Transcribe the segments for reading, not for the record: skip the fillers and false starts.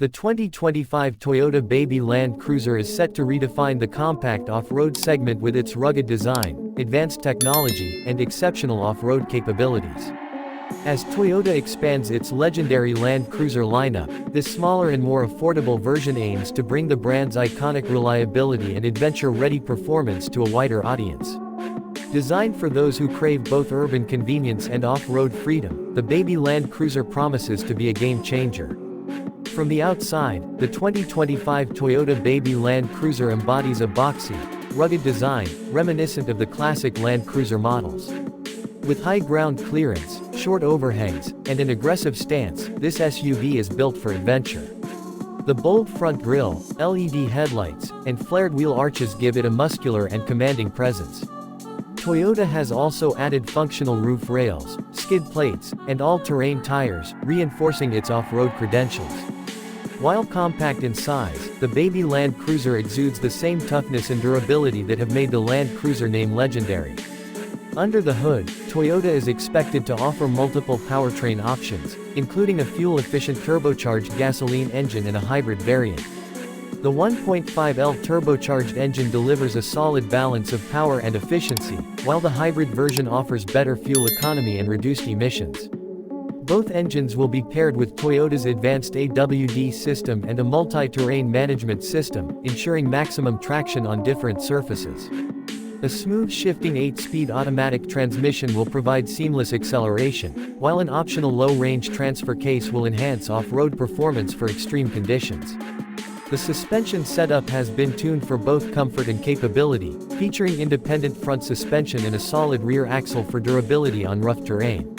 The 2025 Toyota Baby Land Cruiser is set to redefine the compact off-road segment with its rugged design, advanced technology, and exceptional off-road capabilities. As Toyota expands its legendary Land Cruiser lineup, this smaller and more affordable version aims to bring the brand's iconic reliability and adventure-ready performance to a wider audience. Designed for those who crave both urban convenience and off-road freedom, the Baby Land Cruiser promises to be a game-changer. From the outside, the 2025 Toyota Baby Land Cruiser embodies a boxy, rugged design, reminiscent of the classic Land Cruiser models. With high ground clearance, short overhangs, and an aggressive stance, this SUV is built for adventure. The bold front grille, LED headlights, and flared wheel arches give it a muscular and commanding presence. Toyota has also added functional roof rails, skid plates, and all-terrain tires, reinforcing its off-road credentials. While compact in size, the Baby Land Cruiser exudes the same toughness and durability that have made the Land Cruiser name legendary. Under the hood, Toyota is expected to offer multiple powertrain options, including a fuel-efficient turbocharged gasoline engine and a hybrid variant. The 1.5L turbocharged engine delivers a solid balance of power and efficiency, while the hybrid version offers better fuel economy and reduced emissions. Both engines will be paired with Toyota's advanced AWD system and a multi-terrain management system, ensuring maximum traction on different surfaces. A smooth shifting 8-speed automatic transmission will provide seamless acceleration, while an optional low-range transfer case will enhance off-road performance for extreme conditions. The suspension setup has been tuned for both comfort and capability, featuring independent front suspension and a solid rear axle for durability on rough terrain.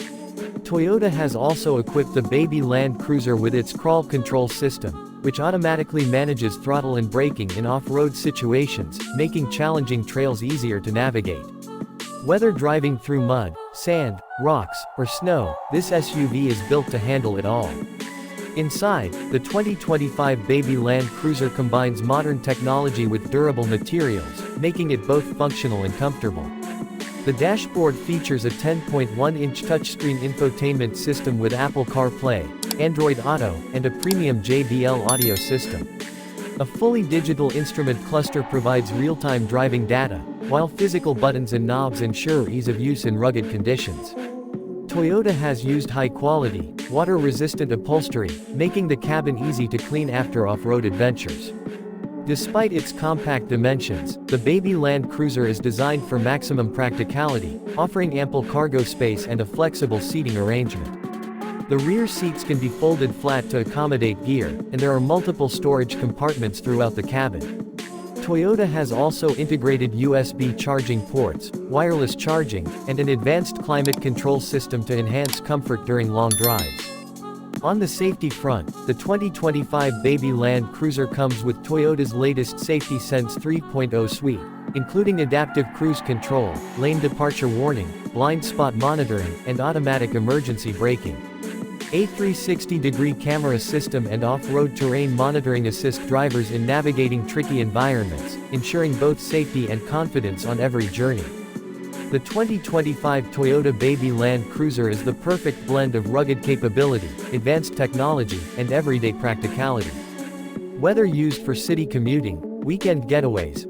Toyota has also equipped the Baby Land Cruiser with its crawl control system, which automatically manages throttle and braking in off-road situations, making challenging trails easier to navigate. Whether driving through mud, sand, rocks, or snow, this SUV is built to handle it all. Inside, the 2025 Baby Land Cruiser combines modern technology with durable materials, making it both functional and comfortable. The dashboard features a 10.1-inch touchscreen infotainment system with Apple CarPlay, Android Auto, and a premium JBL audio system. A fully digital instrument cluster provides real-time driving data, while physical buttons and knobs ensure ease of use in rugged conditions. Toyota has used high-quality, water-resistant upholstery, making the cabin easy to clean after off-road adventures. Despite its compact dimensions, the Baby Land Cruiser is designed for maximum practicality, offering ample cargo space and a flexible seating arrangement. The rear seats can be folded flat to accommodate gear, and there are multiple storage compartments throughout the cabin. Toyota has also integrated USB charging ports, wireless charging, and an advanced climate control system to enhance comfort during long drives. On the safety front, the 2025 Baby Land Cruiser comes with Toyota's latest Safety Sense 3.0 suite, including adaptive cruise control, lane departure warning, blind spot monitoring, and automatic emergency braking. A 360-degree camera system and off-road terrain monitoring assist drivers in navigating tricky environments, ensuring both safety and confidence on every journey. The 2025 Toyota Baby Land Cruiser is the perfect blend of rugged capability, advanced technology, and everyday practicality. Whether used for city commuting, weekend getaways,